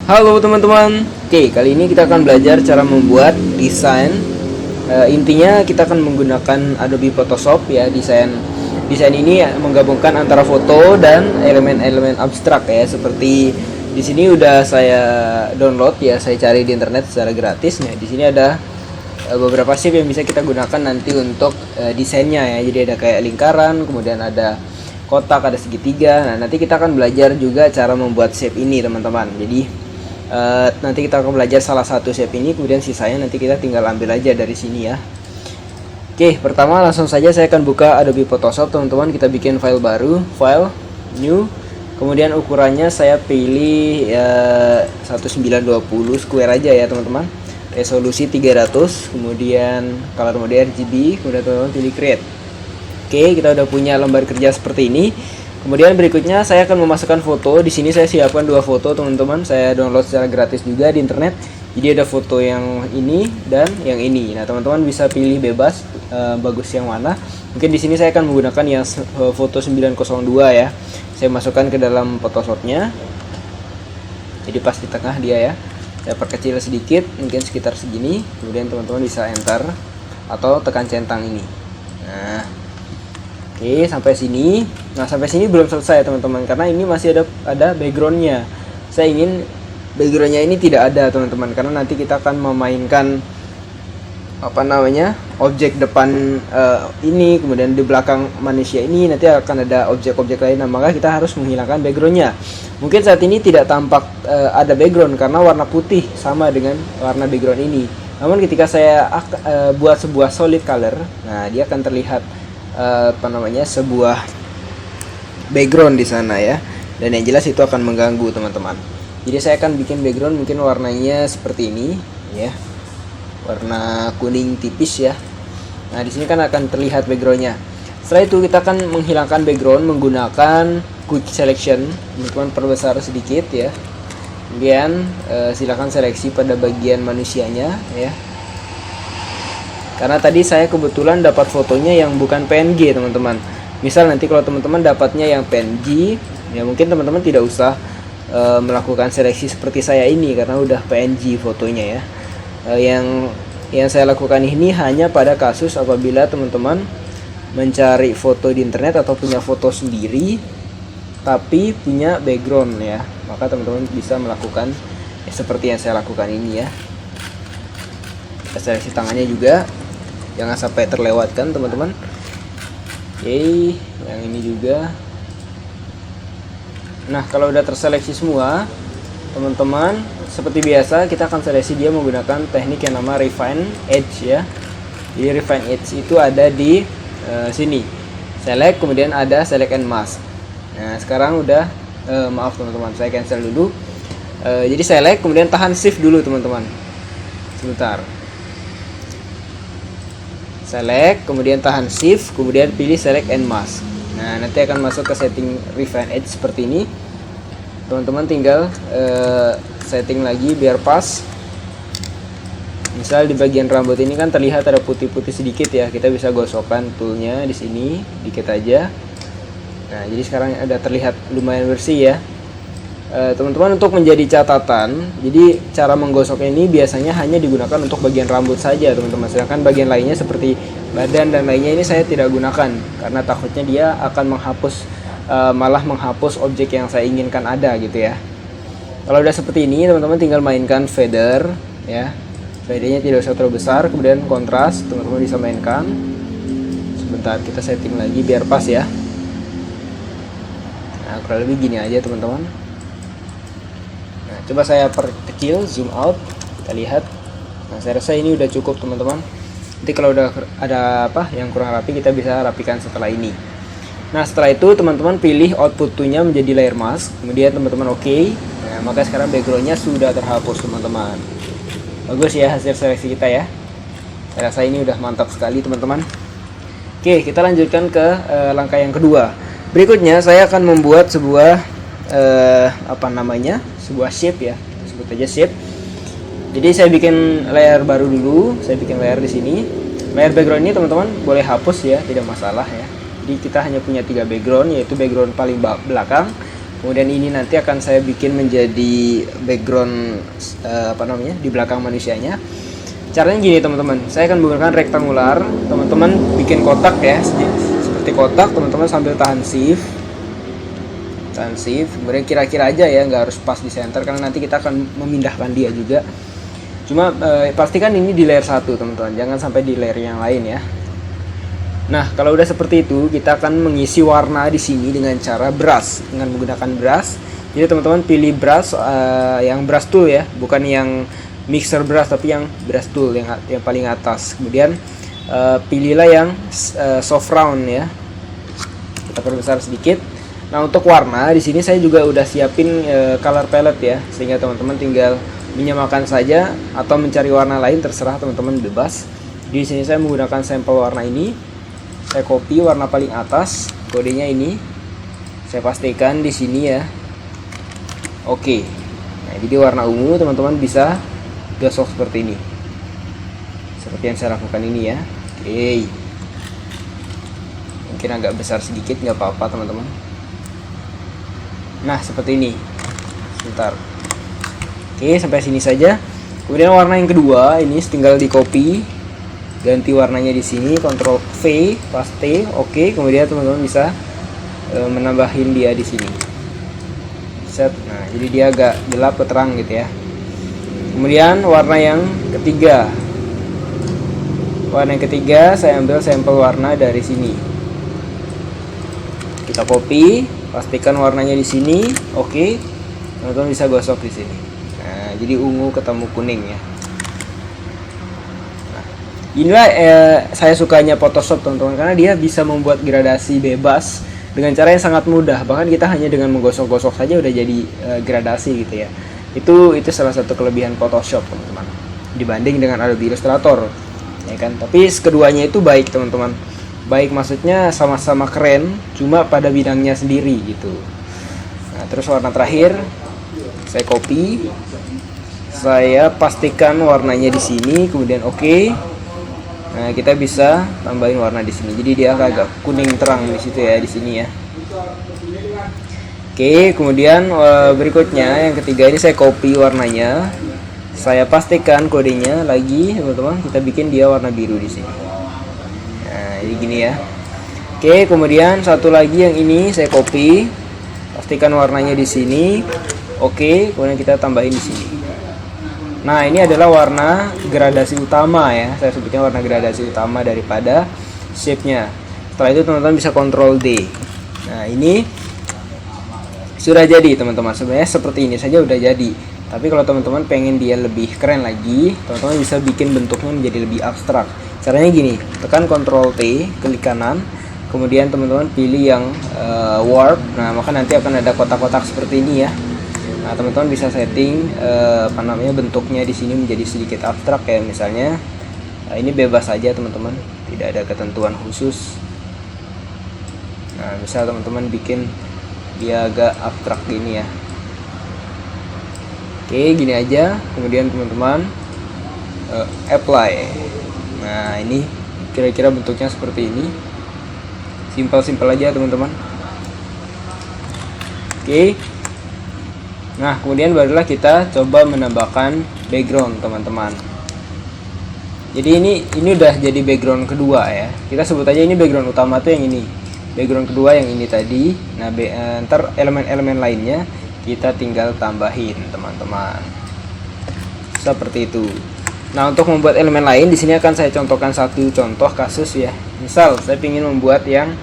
Halo teman-teman. Oke, kali ini kita akan belajar cara membuat desain. Intinya kita akan menggunakan Adobe Photoshop ya. Desain ini menggabungkan antara foto dan elemen-elemen abstrak ya. Seperti di sini udah saya download ya. Saya cari di internet secara gratis. Nah, di sini ada beberapa shape yang bisa kita gunakan nanti untuk desainnya ya. Jadi ada kayak lingkaran, kemudian ada kotak, ada segitiga. Nah, nanti kita akan belajar juga cara membuat shape ini teman-teman. Jadi nanti kita akan belajar salah satu shape ini, kemudian sisanya nanti kita tinggal ambil aja dari sini ya. Oke, pertama langsung saja saya akan buka Adobe Photoshop teman-teman. Kita bikin file baru, file, new. Kemudian ukurannya saya pilih 1920 square aja ya teman-teman. Resolusi 300, kemudian color mode RGB, kemudian teman-teman pilih create. Oke, kita udah punya lembar kerja seperti ini. Kemudian berikutnya saya akan memasukkan foto. Di sini saya siapkan dua foto teman-teman. Saya download secara gratis juga di internet. Jadi ada foto yang ini dan yang ini. Nah teman-teman bisa pilih bebas bagus yang mana. Mungkin di sini saya akan menggunakan yang foto 902 ya. Saya masukkan ke dalam Photoshopnya. Jadi pas di tengah dia ya. Saya perkecil sedikit, mungkin sekitar segini. Kemudian teman-teman bisa enter atau tekan centang ini. Nah. Oke, sampai sini. Nah, sampai sini belum selesai teman-teman, karena ini masih ada backgroundnya. Saya ingin backgroundnya ini tidak ada teman-teman, karena nanti kita akan memainkan objek depan ini, kemudian di belakang manusia ini nanti akan ada objek-objek lain. Nah, maka kita harus menghilangkan backgroundnya. Mungkin saat ini tidak tampak ada background karena warna putih sama dengan warna background ini. Namun ketika saya buat sebuah solid color, nah dia akan terlihat sebuah background di sana ya, dan yang jelas itu akan mengganggu teman-teman. Jadi saya akan bikin background mungkin warnanya seperti ini ya, warna kuning tipis ya. Nah di sini kan akan terlihat backgroundnya. Setelah itu kita akan menghilangkan background menggunakan quick selection. Teman-teman perbesar sedikit ya, kemudian silakan seleksi pada bagian manusianya ya. Karena tadi saya kebetulan dapat fotonya yang bukan PNG teman-teman. Misal nanti kalau teman-teman dapatnya yang PNG, ya mungkin teman-teman tidak usah melakukan seleksi seperti saya ini karena udah PNG fotonya ya. Yang saya lakukan ini hanya pada kasus apabila teman-teman mencari foto di internet atau punya foto sendiri tapi punya background ya. Maka teman-teman bisa melakukan seperti yang saya lakukan ini ya. Kita seleksi tangannya juga. Jangan sampai terlewatkan teman-teman. Oke, yang ini juga. Nah kalau udah terseleksi semua teman-teman, seperti biasa kita akan seleksi dia menggunakan teknik yang nama refine edge ya. Jadi refine edge itu ada di sini, select, kemudian ada select and mask. Nah sekarang udah maaf teman-teman, saya cancel dulu. Jadi select, kemudian tahan shift dulu teman-teman sebentar. Select, kemudian tahan shift, kemudian pilih select and mask. Nah nanti akan masuk ke setting refine edge seperti ini. Teman-teman tinggal setting lagi biar pas. Misal di bagian rambut ini kan terlihat ada putih-putih sedikit ya, kita bisa gosokkan toolnya di sini dikit aja. Nah jadi sekarang ada terlihat lumayan bersih ya. Teman-teman untuk menjadi catatan, jadi cara menggosok ini biasanya hanya digunakan untuk bagian rambut saja teman-teman, sedangkan bagian lainnya seperti badan dan lainnya ini saya tidak gunakan karena takutnya dia akan malah menghapus objek yang saya inginkan ada gitu ya. Kalau udah seperti ini teman-teman tinggal mainkan fader ya, fadernya tidak usah terlalu besar, kemudian kontras teman-teman bisa mainkan. Sebentar kita setting lagi biar pas ya. Nah kurang lebih gini aja teman-teman. Coba saya perkecil, zoom out, kita lihat. Nah saya rasa ini udah cukup teman-teman. Nanti kalau udah ada yang kurang rapi kita bisa rapikan setelah ini. Nah setelah itu teman-teman pilih output toolnya menjadi layer mask, kemudian teman-teman oke. Nah maka sekarang backgroundnya sudah terhapus teman-teman. Bagus ya hasil seleksi kita ya. Saya rasa ini udah mantap sekali teman-teman. Oke, kita lanjutkan ke langkah yang kedua. Berikutnya saya akan membuat sebuah sebuah shape ya, sebut aja shape. Jadi saya bikin layer baru dulu, saya bikin layer di sini. Layer background ini teman-teman boleh hapus ya, tidak masalah ya. Jadi kita hanya punya 3 background, yaitu background paling belakang, Kemudian ini nanti akan saya bikin menjadi background di belakang manusianya. Caranya gini teman-teman, saya akan menggunakan rektangular. Teman-teman bikin kotak ya, seperti kotak. Teman-teman sambil tahan shift, kemudian kira-kira aja ya, nggak harus pas di center karena nanti kita akan memindahkan dia juga. Cuma pastikan ini di layer 1 teman-teman, jangan sampai di layer yang lain ya. Nah, kalau udah seperti itu, kita akan mengisi warna di sini dengan cara brush, dengan menggunakan brush. Jadi teman-teman pilih brush yang brush tool ya, bukan yang mixer brush, tapi yang brush tool yang paling atas. Kemudian pilihlah yang soft round ya. Kita perbesar sedikit. Nah, untuk warna di sini saya juga udah siapin color palette ya, sehingga teman-teman tinggal menyamakan saja atau mencari warna lain, terserah teman-teman, bebas. Di sini saya menggunakan sampel warna ini. Saya copy warna paling atas, kodenya ini. Saya pastikan di sini ya. Oke. Nah, jadi warna ungu teman-teman bisa gosok seperti ini. Seperti yang saya lakukan ini ya. Oke. Mungkin agak besar sedikit, nggak apa-apa teman-teman. Nah, seperti ini. Sebentar. Oke, sampai sini saja. Kemudian warna yang kedua ini tinggal di copy. Ganti warnanya di sini, Ctrl V, paste, oke. Kemudian teman-teman bisa menambahin dia di sini. Set. Nah, jadi dia agak gelap ke terang gitu ya. Kemudian warna yang ketiga. Warna yang ketiga saya ambil sampel warna dari sini. Kita copy, pastikan warnanya di sini, oke. Teman-teman bisa gosok di sini. Nah, jadi ungu ketemu kuning ya. Inilah saya sukanya Photoshop teman-teman, karena dia bisa membuat gradasi bebas dengan cara yang sangat mudah. Bahkan kita hanya dengan menggosok-gosok saja udah jadi gradasi gitu ya. Itu salah satu kelebihan Photoshop teman-teman dibanding dengan Adobe Illustrator ya kan. Tapi keduanya itu baik teman-teman. Baik maksudnya sama-sama keren, cuma pada bidangnya sendiri gitu. Nah, terus warna terakhir saya copy. Saya pastikan warnanya di sini, kemudian oke. Nah, kita bisa tambahin warna di sini. Jadi dia agak kuning terang di situ ya, di sini ya. Oke, kemudian berikutnya yang ketiga ini saya copy warnanya. Saya pastikan kodenya lagi, teman-teman. Kita bikin dia warna biru di sini. Nah, jadi gini ya. Oke, kemudian satu lagi yang ini saya copy. Pastikan warnanya di sini. Oke, kemudian kita tambahin di sini. Nah, ini adalah warna gradasi utama ya. Saya sebutnya warna gradasi utama daripada shape-nya. Setelah itu teman-teman bisa Ctrl D. Nah, ini sudah jadi teman-teman. Sebenarnya seperti ini saja udah jadi. Tapi kalau teman-teman pengen dia lebih keren lagi, teman-teman bisa bikin bentuknya menjadi lebih abstrak. Caranya gini, tekan Ctrl T, klik kanan. Kemudian teman-teman pilih yang warp. Nah, maka nanti akan ada kotak-kotak seperti ini ya. Nah, teman-teman bisa setting bentuknya di sini menjadi sedikit abstrak ya, misalnya. Nah, ini bebas saja teman-teman, tidak ada ketentuan khusus. Nah, misal teman-teman bikin dia agak abstrak gini ya. Oke, gini aja. Kemudian teman-teman apply. Nah, ini kira-kira bentuknya seperti ini. Simpel-simpel aja teman-teman. Oke. Nah, kemudian barulah kita coba menambahkan background teman-teman. Jadi ini udah jadi background kedua ya. Kita sebut aja ini background utama tuh yang ini. Background kedua yang ini tadi. Nah, ntar elemen-elemen lainnya kita tinggal tambahin teman-teman. Seperti itu. Nah, untuk membuat elemen lain di sini akan saya contohkan satu contoh kasus ya. Misal saya ingin membuat yang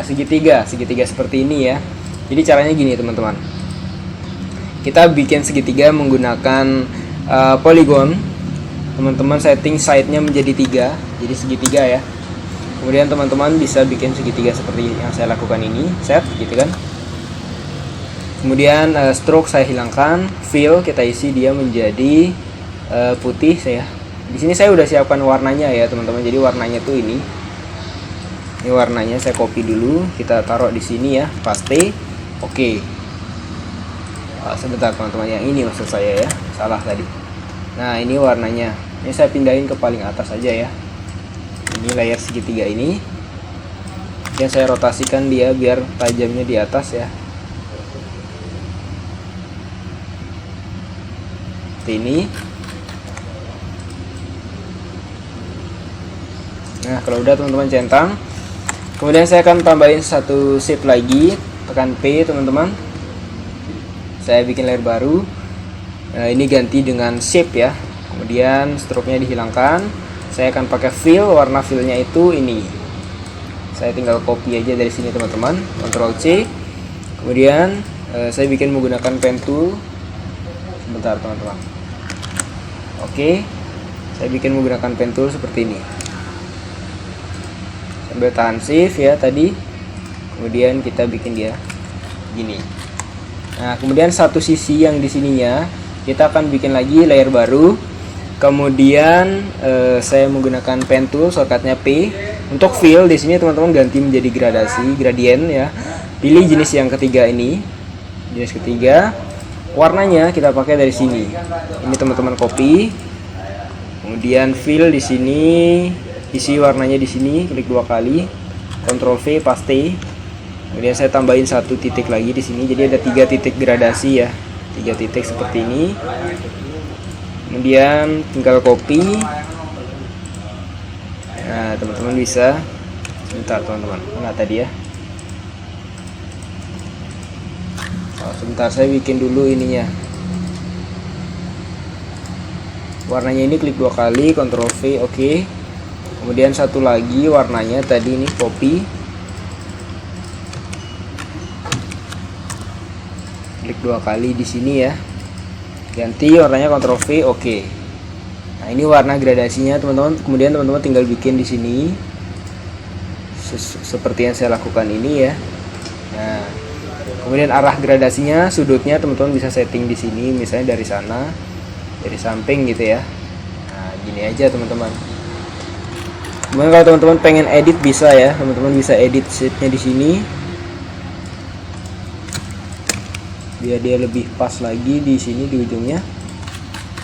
segitiga seperti ini ya. Jadi caranya gini teman-teman. Kita bikin segitiga menggunakan polygon. Teman-teman setting side-nya menjadi 3, jadi segitiga ya. Kemudian teman-teman bisa bikin segitiga seperti yang saya lakukan ini, set gitu kan. Kemudian stroke saya hilangkan, fill kita isi dia menjadi putih saya. Di sini saya udah siapkan warnanya ya teman-teman. Jadi warnanya tuh ini. Ini warnanya saya copy dulu, kita taruh di sini ya, paste. Oke. Sebentar teman-teman, yang ini maksud saya ya, salah tadi. Nah, ini warnanya. Ini saya pindahin ke paling atas aja ya. Ini layer segitiga ini. Dan saya rotasikan dia biar tajamnya di atas ya. seperti ini. Nah, kalau udah teman-teman centang, kemudian saya akan tambahin satu shape lagi, tekan P teman-teman. Saya bikin layer baru. Nah, ini ganti dengan shape ya. Kemudian stroke-nya dihilangkan. Saya akan pakai fill, warna fill-nya itu ini. Saya tinggal copy aja dari sini teman-teman, Ctrl C. Kemudian saya bikin menggunakan pen tool. Sebentar teman-teman. Oke, saya bikin menggunakan pen tool seperti ini. Sambil tahan shift ya tadi. Kemudian kita bikin dia gini. Nah, kemudian satu sisi yang di sininya kita akan bikin lagi layer baru. Kemudian saya menggunakan pen tool, shortcutnya P. Untuk fill di sini teman-teman ganti menjadi gradien ya. Pilih jenis yang ketiga ini. Jenis ketiga. Warnanya kita pakai dari sini. Ini teman-teman copy. Kemudian fill di sini. Isi warnanya di sini, klik 2 kali, Ctrl V, paste. Kemudian saya tambahin satu titik lagi di sini, jadi ada 3 titik gradasi ya, 3 titik seperti ini. Kemudian tinggal copy. Nah, teman-teman bisa, sebentar teman-teman, mana tadi ya? Oh, sebentar, saya bikin dulu ininya. Warnanya ini klik 2 kali, Ctrl V, oke. Kemudian satu lagi warnanya tadi ini copy, klik 2 kali di sini ya, ganti warnanya Ctrl V, oke. Nah, ini warna gradasinya teman-teman. Kemudian teman-teman tinggal bikin di sini seperti yang saya lakukan ini ya. Nah, kemudian arah gradasinya, sudutnya teman-teman bisa setting di sini, misalnya dari sana, dari samping gitu ya. Nah, gini aja teman-teman. Kemudian kalau teman-teman pengen edit bisa ya, teman-teman bisa edit shape-nya di sini biar dia lebih pas lagi di sini di ujungnya.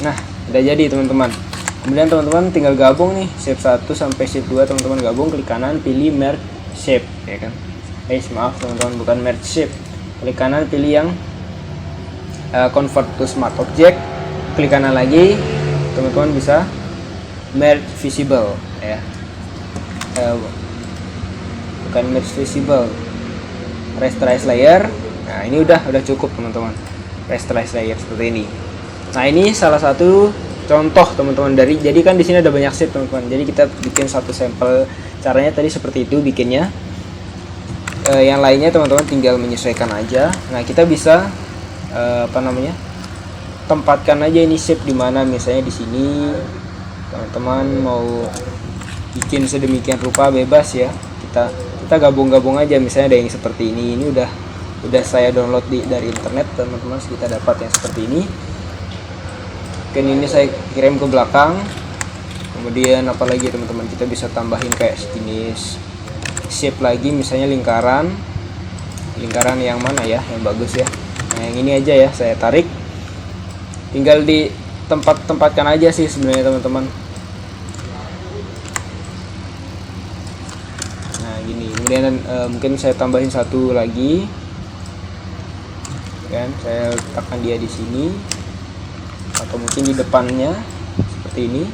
Nah, udah jadi teman-teman. Kemudian teman-teman tinggal gabung nih shape 1 sampai shape 2, teman-teman gabung, klik kanan pilih merge shape ya kan. Maaf teman-teman, bukan merge shape. Klik kanan pilih yang convert to smart object, klik kanan lagi, teman-teman bisa merge visible ya. Bukan merge visible, rasterize layer. Nah, ini udah cukup teman-teman, rasterize layer seperti ini. Nah, ini salah satu contoh teman-teman dari, jadi kan di sini ada banyak shape teman-teman, jadi kita bikin satu sampel caranya tadi seperti itu bikinnya. Yang lainnya teman-teman tinggal menyesuaikan aja. Nah, kita bisa tempatkan aja ini shape di mana, misalnya di sini teman-teman mau bikin sedemikian rupa bebas ya, kita gabung-gabung aja, misalnya ada yang seperti ini udah saya download dari internet teman-teman, kita dapat yang seperti ini. Mungkin ini saya kirim ke belakang. Kemudian apalagi teman-teman, kita bisa tambahin kayak sejenis shape lagi, misalnya lingkaran yang mana ya yang bagus ya. Nah, yang ini aja ya, saya tarik, tinggal di tempatkan aja sih sebenarnya teman-teman. Kemudian mungkin saya tambahin satu lagi kan, saya letakkan dia di sini atau mungkin di depannya seperti ini.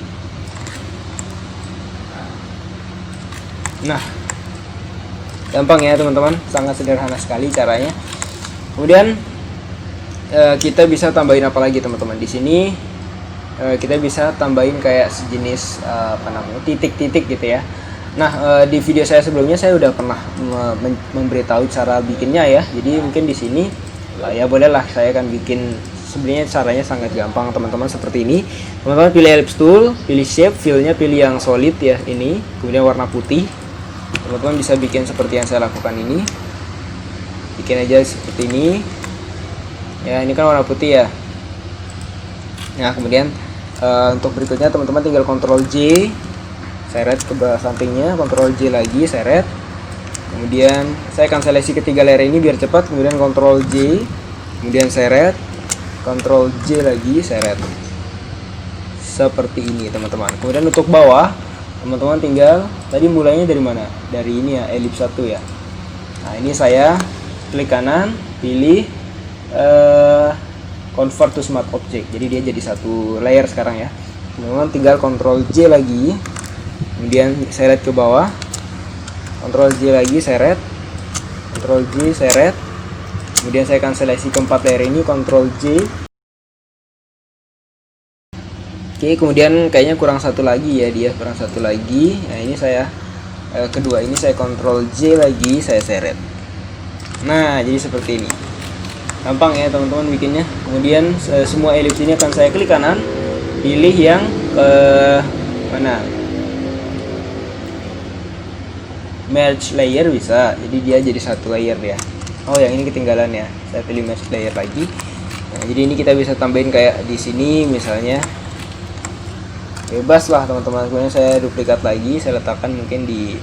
Nah, gampang ya teman-teman, sangat sederhana sekali caranya. Kemudian kita bisa tambahin apa lagi teman-teman di sini. Kita bisa tambahin kayak sejenis titik-titik gitu ya. Nah, di video saya sebelumnya saya udah pernah memberitahu cara bikinnya ya. Jadi mungkin di sini ya bolehlah saya akan bikin. Sebenarnya caranya sangat gampang teman-teman, seperti ini. Teman-teman pilih ellipse tool, pilih shape, fill-nya pilih yang solid ya ini, kemudian warna putih. Teman-teman bisa bikin seperti yang saya lakukan ini. Bikin aja seperti ini. Ya, ini kan warna putih ya. Nah, kemudian untuk berikutnya teman-teman tinggal Ctrl J, seret ke bawah sampingnya, Ctrl J lagi, seret. Kemudian saya akan seleksi ketiga layer ini biar cepat. Kemudian Ctrl J, kemudian seret, Ctrl J lagi, seret. Seperti ini teman-teman. Kemudian untuk bawah, teman-teman tinggal tadi mulainya dari mana? Dari ini ya, ellipse 1 ya. Nah, ini saya klik kanan, pilih convert to smart object. Jadi dia jadi satu layer sekarang ya. Teman-teman tinggal Ctrl J lagi, kemudian seret ke bawah, Ctrl J lagi, seret, Ctrl J, seret, kemudian saya akan seleksi keempat layer ini, Ctrl J. Oke, kemudian kayaknya kurang satu lagi ya, dia kurang satu lagi. Nah ini saya kedua ini saya Ctrl J lagi, saya seret. Nah jadi seperti ini, gampang ya teman-teman bikinnya. Kemudian semua elips ini akan saya klik kanan, pilih yang mana, merge layer bisa, jadi dia jadi satu layer ya. Oh yang ini ketinggalan ya, saya pilih merge layer lagi. Nah, jadi ini kita bisa tambahin kayak di sini misalnya, bebas lah teman-teman. Kemudian saya duplikat lagi, saya letakkan mungkin di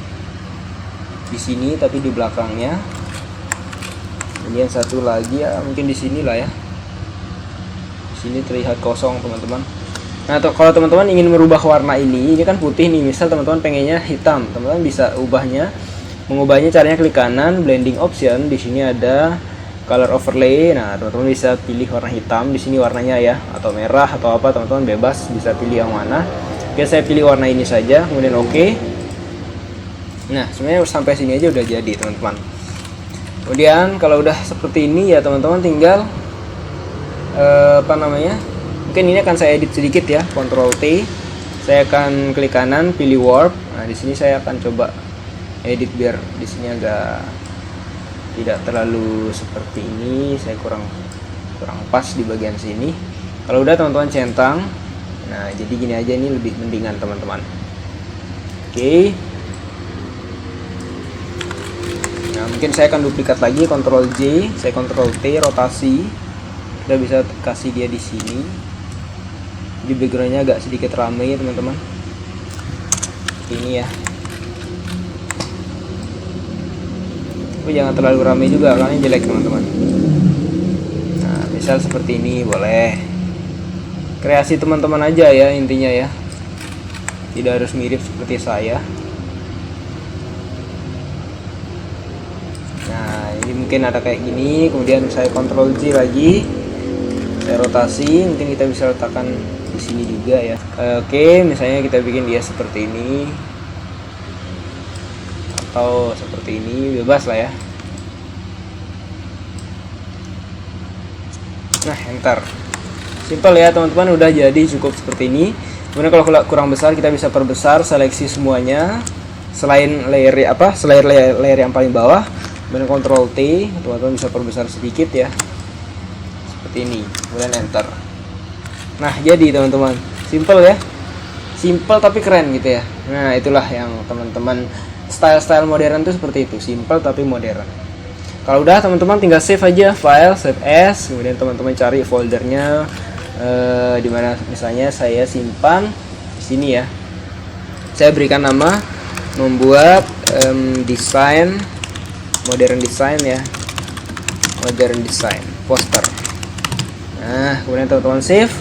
sini tapi di belakangnya. Kemudian satu lagi ya mungkin di sini lah ya, di sini terlihat kosong teman-teman. Nah kalau teman-teman ingin merubah warna ini kan putih nih, misal teman-teman pengennya hitam, teman-teman bisa mengubahnya caranya klik kanan, blending option, di sini ada color overlay. Nah teman-teman bisa pilih warna hitam di sini warnanya ya, atau merah atau apa, teman-teman bebas bisa pilih yang mana. Oke, saya pilih warna ini saja, kemudian oke. Nah sebenarnya sampai sini aja udah jadi teman-teman. Kemudian kalau udah seperti ini ya teman-teman tinggal mungkin ini akan saya edit sedikit ya, Ctrl T, saya akan klik kanan, pilih warp. Nah di sini saya akan coba edit biar di sini agak tidak terlalu seperti ini, saya kurang pas di bagian sini. Kalau udah teman-teman centang. Nah jadi gini aja, ini lebih mendingan teman-teman. Oke. Nah mungkin saya akan duplikat lagi, Ctrl J, saya Ctrl T, rotasi. Kita bisa kasih dia di sini. Jadi backgroundnya agak sedikit ramai ya teman-teman. Ini ya. Tapi jangan terlalu ramai juga, karena jelek teman-teman. Nah misal seperti ini boleh. Kreasi teman-teman aja ya intinya ya, tidak harus mirip seperti saya. Nah ini mungkin ada kayak gini, kemudian saya Ctrl J lagi, saya rotasi, mungkin kita bisa letakkan di sini juga ya. Oke, misalnya kita bikin dia seperti ini atau seperti ini, bebas lah ya. Nah enter, simple ya teman-teman, udah jadi cukup seperti ini. Kemudian kalau kurang besar kita bisa perbesar, seleksi semuanya selain layer layer yang paling bawah, kemudian Ctrl T, teman-teman bisa perbesar sedikit ya seperti ini, kemudian enter. Nah jadi teman-teman, simple ya, simple tapi keren gitu ya. Nah itulah yang teman-teman, style modern itu seperti itu, simple tapi modern. Kalau udah teman-teman tinggal save aja file, save as, kemudian teman-teman cari foldernya dimana misalnya saya simpan di sini ya. Saya berikan nama, membuat desain, modern design ya, modern design poster. Nah kemudian teman-teman save,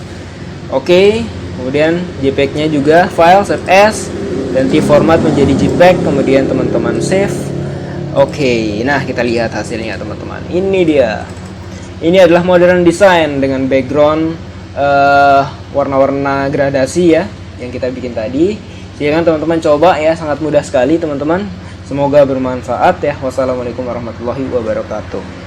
oke. Kemudian JPEG-nya juga file, save as, ganti format menjadi JPEG, kemudian teman-teman save. Oke, nah kita lihat hasilnya teman-teman. Ini dia. Ini adalah modern design dengan background warna-warna gradasi ya yang kita bikin tadi. Silakan teman-teman coba ya, sangat mudah sekali teman-teman. Semoga bermanfaat ya. Wassalamualaikum warahmatullahi wabarakatuh.